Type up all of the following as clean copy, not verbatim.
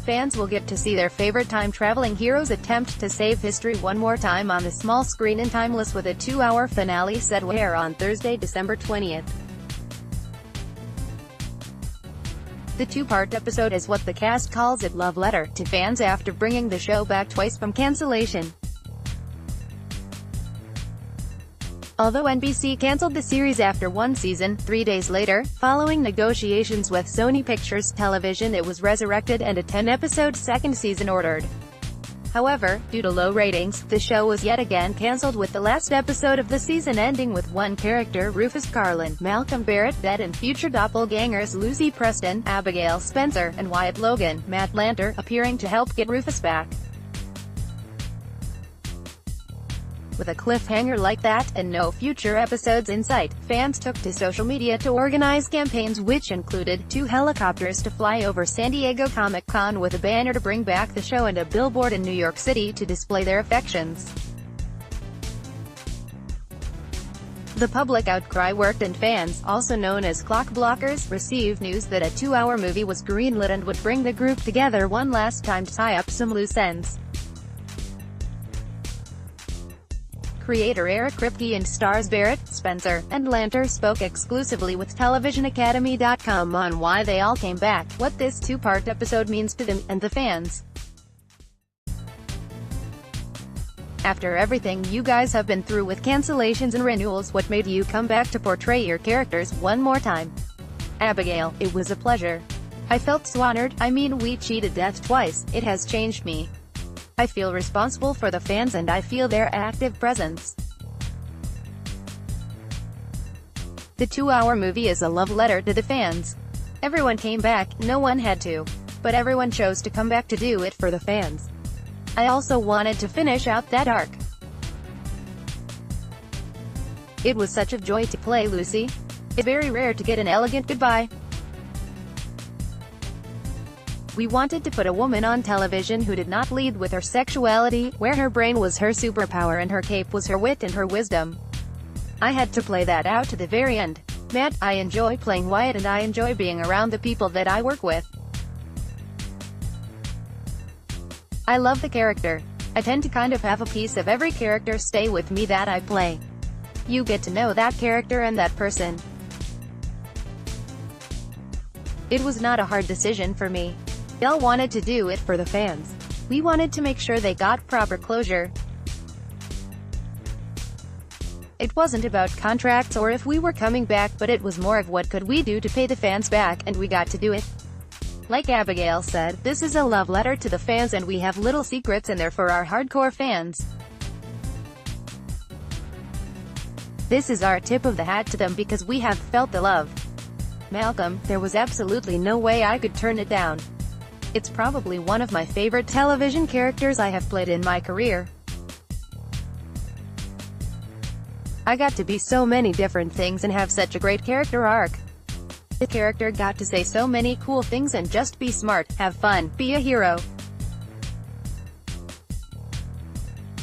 fans will get to see their favorite time-traveling heroes attempt to save history one more time on the small screen in Timeless, with a 2-hour finale set to air on Thursday, December 20th. The two-part episode is what the cast calls a love letter to fans after bringing the show back twice from cancellation. Although NBC canceled the series after one season, 3 days later, following negotiations with Sony Pictures Television, it was resurrected and a 10-episode second season ordered. However, due to low ratings, the show was yet again cancelled, with the last episode of the season ending with one character, Rufus Carlin, Malcolm Barrett, dead, and future doppelgangers Lucy Preston, Abigail Spencer, and Wyatt Logan, Matt Lanter, appearing to help get Rufus back. With a cliffhanger like that, and no future episodes in sight, fans took to social media to organize campaigns which included 2 helicopters to fly over San Diego Comic-Con with a banner to bring back the show and a billboard in New York City to display their affections. The public outcry worked, and fans, also known as clock blockers, received news that a 2-hour movie was greenlit and would bring the group together one last time to tie up some loose ends. Creator Eric Kripke and stars Barrett, Spencer, and Lanter spoke exclusively with TelevisionAcademy.com on why they all came back, what this 2-part episode means to them, and the fans. After everything you guys have been through with cancellations and renewals, what made you come back to portray your characters one more time? Abigail: it was a pleasure. I felt so honored. I mean, we cheated death twice. It has changed me. I feel responsible for the fans and I feel their active presence. The 2-hour movie is a love letter to the fans. Everyone came back, no one had to. But everyone chose to come back to do it for the fans. I also wanted to finish out that arc. It was such a joy to play Lucy. It's very rare to get an elegant goodbye. We wanted to put a woman on television who did not lead with her sexuality, where her brain was her superpower and her cape was her wit and her wisdom. I had to play that out to the very end. Matt: I enjoy playing Wyatt and I enjoy being around the people that I work with. I love the character. I tend to kind of have a piece of every character stay with me that I play. You get to know that character and that person. It was not a hard decision for me. We all wanted to do it for the fans. We wanted to make sure they got proper closure. It wasn't about contracts or if we were coming back, but it was more of what could we do to pay the fans back, and we got to do it. Like Abigail said, this is a love letter to the fans and we have little secrets in there for our hardcore fans. This is our tip of the hat to them because we have felt the love. Malcolm: there was absolutely no way I could turn it down. It's probably one of my favorite television characters I have played in my career. I got to be so many different things and have such a great character arc. The character got to say so many cool things and just be smart, have fun, be a hero.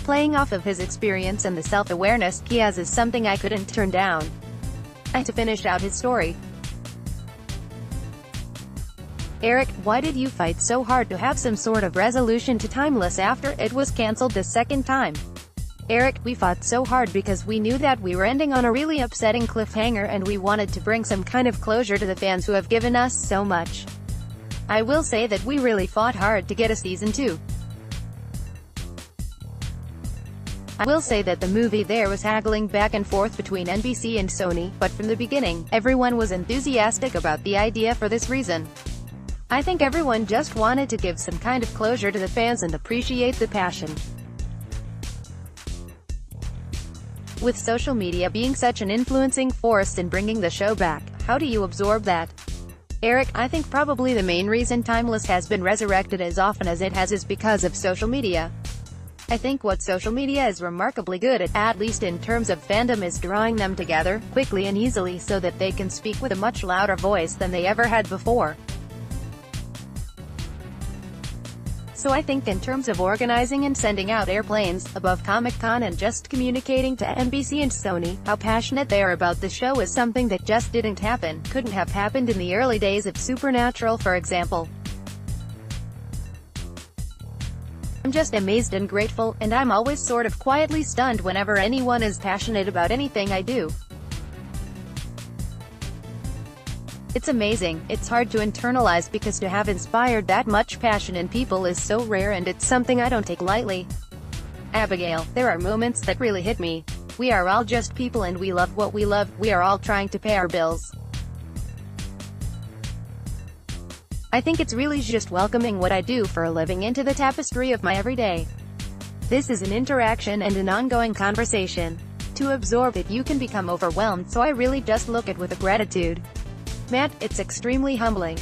Playing off of his experience and the self-awareness he has is something I couldn't turn down. I had to finish out his story. Eric: why did you fight so hard to have some sort of resolution to Timeless after it was cancelled the second time? Eric: we fought so hard because we knew that we were ending on a really upsetting cliffhanger and we wanted to bring some kind of closure to the fans who have given us so much. I will say that we really fought hard to get a season 2. I will say that the movie there was haggling back and forth between NBC and Sony, but from the beginning, everyone was enthusiastic about the idea for this reason. I think everyone just wanted to give some kind of closure to the fans and appreciate the passion. With social media being such an influencing force in bringing the show back, how do you absorb that? Eric: I think probably the main reason Timeless has been resurrected as often as it has is because of social media. I think what social media is remarkably good at least in terms of fandom, is drawing them together, quickly and easily so that they can speak with a much louder voice than they ever had before. So I think in terms of organizing and sending out airplanes above Comic-Con and just communicating to NBC and Sony how passionate they are about the show is something that just couldn't have happened in the early days of Supernatural, for example. I'm just amazed and grateful, and I'm always sort of quietly stunned whenever anyone is passionate about anything I do. It's amazing. It's hard to internalize because to have inspired that much passion in people is so rare, and it's something I don't take lightly. Abigail, there are moments that really hit me. We are all just people and we love what we love. We are all trying to pay our bills. I think it's really just welcoming what I do for a living into the tapestry of my everyday. This is an interaction and an ongoing conversation. To absorb it you can become overwhelmed, so I really just look at it with gratitude. Matt, it's extremely humbling.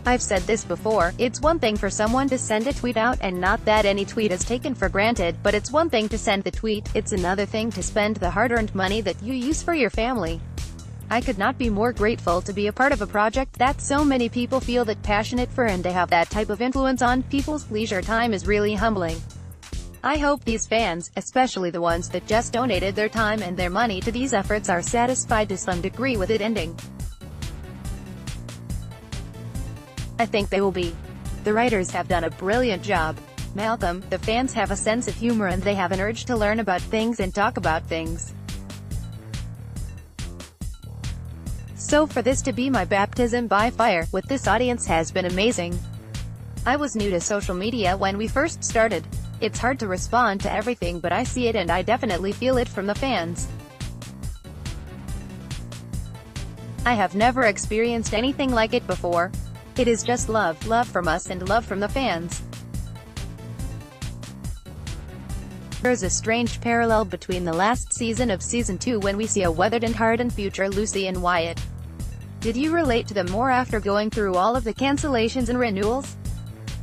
I've said this before, it's one thing for someone to send a tweet out, and not that any tweet is taken for granted, but it's one thing to send the tweet, it's another thing to spend the hard-earned money that you use for your family. I could not be more grateful to be a part of a project that so many people feel that passionate for, and to have that type of influence on people's leisure time is really humbling. I hope these fans, especially the ones that just donated their time and their money to these efforts, are satisfied to some degree with it ending. I think they will be. The writers have done a brilliant job. Malcolm, the fans have a sense of humor and they have an urge to learn about things and talk about things. So for this to be my baptism by fire with this audience has been amazing. I was new to social media when we first started. It's hard to respond to everything, but I see it and I definitely feel it from the fans. I have never experienced anything like it before. It is just love from us and love from the fans. There's a strange parallel between the last season of Season 2 when we see a weathered and hardened future Lucy and Wyatt. Did you relate to them more after going through all of the cancellations and renewals?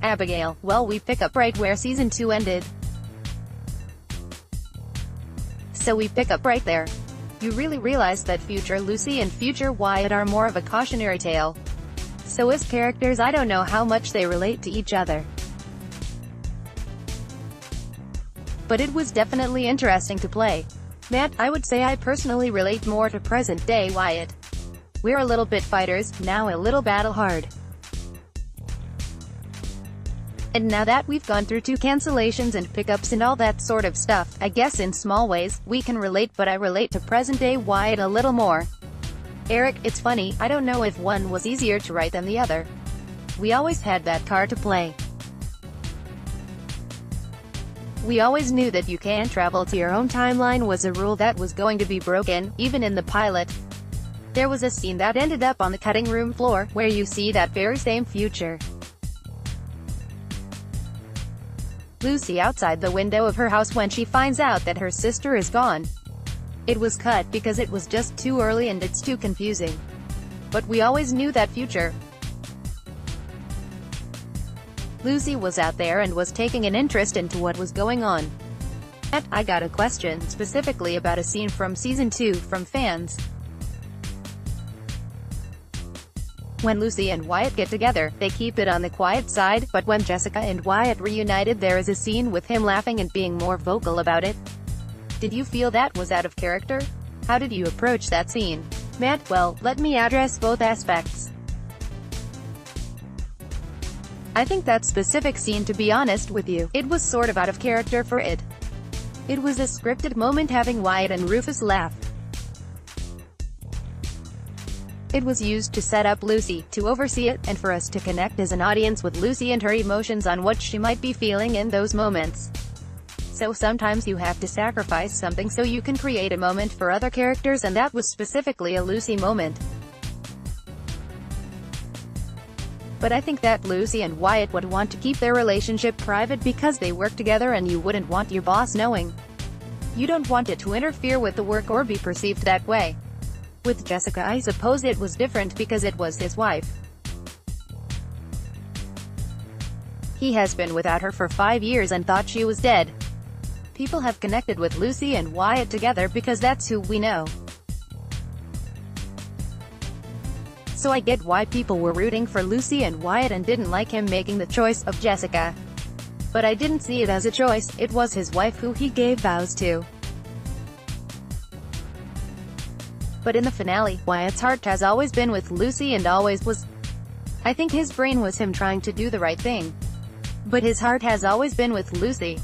Abigail, well, we pick up right where Season 2 ended. So we pick up right there. You really realize that future Lucy and future Wyatt are more of a cautionary tale. So as characters I don't know how much they relate to each other. But it was definitely interesting to play. Matt, I would say I personally relate more to present-day Wyatt. We're a little bit fighters, now a little battle hard. And now that we've gone through 2 cancellations and pickups and all that sort of stuff, I guess in small ways, we can relate, but I relate to present-day Wyatt a little more. Eric, it's funny, I don't know if one was easier to write than the other. We always had that card to play. We always knew that you can't travel to your own timeline was a rule that was going to be broken, even in the pilot. There was a scene that ended up on the cutting room floor, where you see that very same future. Lucy outside the window of her house when she finds out that her sister is gone. It was cut because it was just too early and it's too confusing. But we always knew that future. Lucy was out there and was taking an interest into what was going on. I got a question specifically about a scene from Season 2 from fans. When Lucy and Wyatt get together, they keep it on the quiet side, but when Jessica and Wyatt reunited there is a scene with him laughing and being more vocal about it. Did you feel that was out of character? How did you approach that scene? Matt, well, let me address both aspects. I think that specific scene, to be honest with you, it was sort of out of character for it. It was a scripted moment having Wyatt and Rufus laugh. It was used to set up Lucy, to oversee it, and for us to connect as an audience with Lucy and her emotions on what she might be feeling in those moments. So sometimes you have to sacrifice something so you can create a moment for other characters, and that was specifically a Lucy moment. But I think that Lucy and Wyatt would want to keep their relationship private because they work together and you wouldn't want your boss knowing. You don't want it to interfere with the work or be perceived that way. With Jessica I suppose it was different because it was his wife. He has been without her for 5 years and thought she was dead. People have connected with Lucy and Wyatt together because that's who we know. So I get why people were rooting for Lucy and Wyatt and didn't like him making the choice of Jessica. But I didn't see it as a choice, it was his wife who he gave vows to. But in the finale, Wyatt's heart has always been with Lucy and always was. I think his brain was him trying to do the right thing. But his heart has always been with Lucy.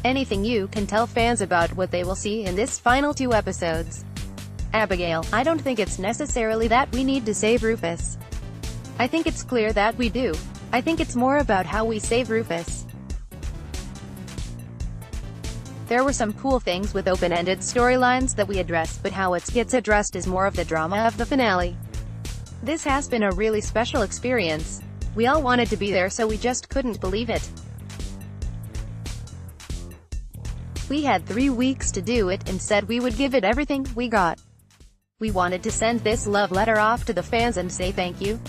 Anything you can tell fans about what they will see in this final 2 episodes? Abigail, I don't think it's necessarily that we need to save Rufus. I think it's clear that we do. I think it's more about how we save Rufus. There were some cool things with open-ended storylines that we addressed, but how it gets addressed is more of the drama of the finale. This has been a really special experience. We all wanted to be there, so we just couldn't believe it. We had 3 weeks to do it, and said we would give it everything we got. We wanted to send this love letter off to the fans and say thank you.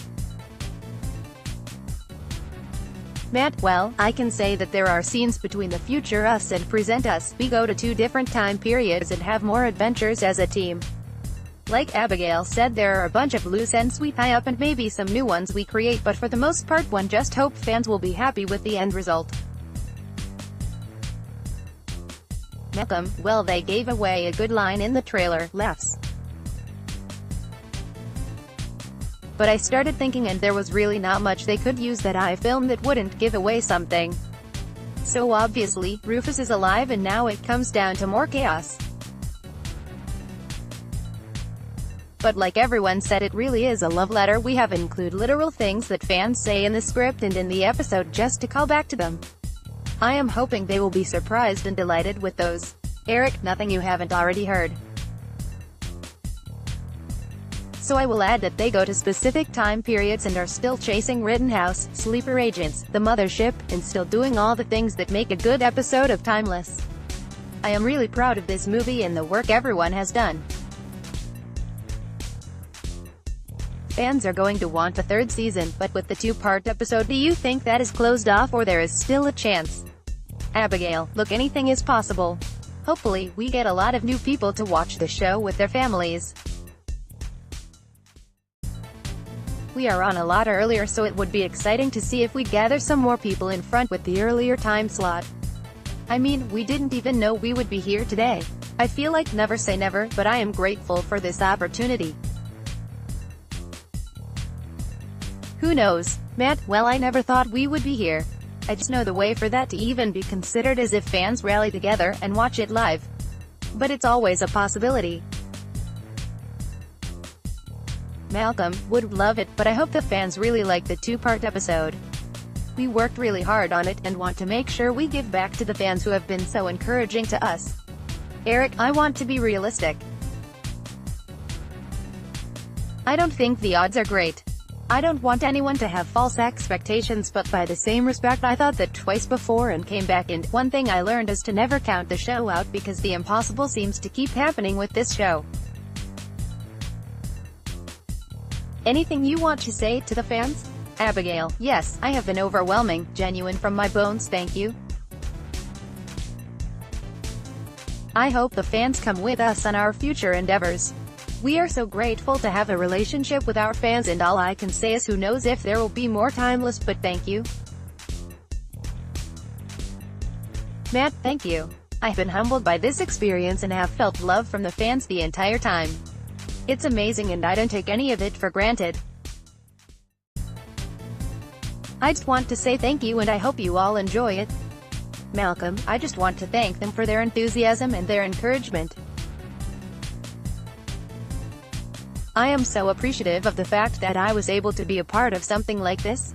Matt, well, I can say that there are scenes between the future us and present us. We go to 2 different time periods and have more adventures as a team. Like Abigail said, there are a bunch of loose ends we tie up and maybe some new ones we create, but for the most part one just hope fans will be happy with the end result. Malcolm, well, they gave away a good line in the trailer, laughs. But I started thinking, and there was really not much they could use that I filmed that wouldn't give away something. So obviously, Rufus is alive and now it comes down to more chaos. But like everyone said, it really is a love letter. We have included literal things that fans say in the script and in the episode just to call back to them. I am hoping they will be surprised and delighted with those. Eric, nothing you haven't already heard. So I will add that they go to specific time periods and are still chasing Rittenhouse, sleeper agents, the mothership, and still doing all the things that make a good episode of Timeless. I am really proud of this movie and the work everyone has done. Fans are going to want a 3rd season, but with the 2-part episode, do you think that is closed off or there is still a chance? Abigail, look, anything is possible. Hopefully, we get a lot of new people to watch the show with their families. We are on a lot earlier, so it would be exciting to see if we gather some more people in front with the earlier time slot. I mean, we didn't even know we would be here today. I feel like never say never, but I am grateful for this opportunity. Who knows? Matt, well, I never thought we would be here. I just know the way for that to even be considered is if fans rally together and watch it live. But it's always a possibility. Malcolm, would love it, but I hope the fans really like the 2-part episode. We worked really hard on it, and want to make sure we give back to the fans who have been so encouraging to us. Eric, I want to be realistic. I don't think the odds are great. I don't want anyone to have false expectations, but by the same respect, I thought that twice before and came back, and one thing I learned is to never count the show out, because the impossible seems to keep happening with this show. Anything you want to say to the fans? Abigail, yes, I have been overwhelming, genuine from my bones, thank you. I hope the fans come with us on our future endeavors. We are so grateful to have a relationship with our fans, and all I can say is who knows if there will be more Timeless, but thank you. Matt, thank you. I've been humbled by this experience and have felt love from the fans the entire time. It's amazing and I don't take any of it for granted. I just want to say thank you and I hope you all enjoy it. Malcolm, I just want to thank them for their enthusiasm and their encouragement. I am so appreciative of the fact that I was able to be a part of something like this.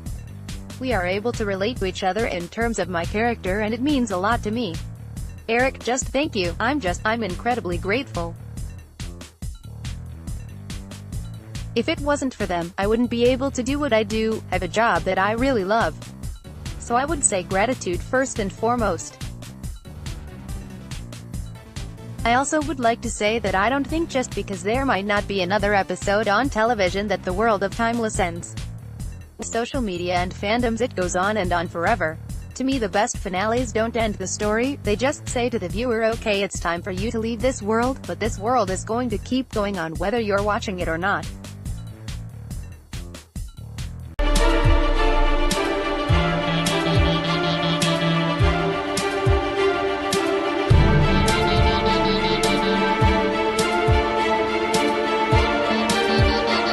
We are able to relate to each other in terms of my character, and it means a lot to me. Eric, just thank you. I'm incredibly grateful. If it wasn't for them, I wouldn't be able to do what I do. I have a job that I really love. So I would say gratitude first and foremost. I also would like to say that I don't think just because there might not be another episode on television that the world of Timeless ends. With social media and fandoms, it goes on and on forever. To me, the best finales don't end the story, they just say to the viewer, okay, it's time for you to leave this world, but this world is going to keep going on whether you're watching it or not.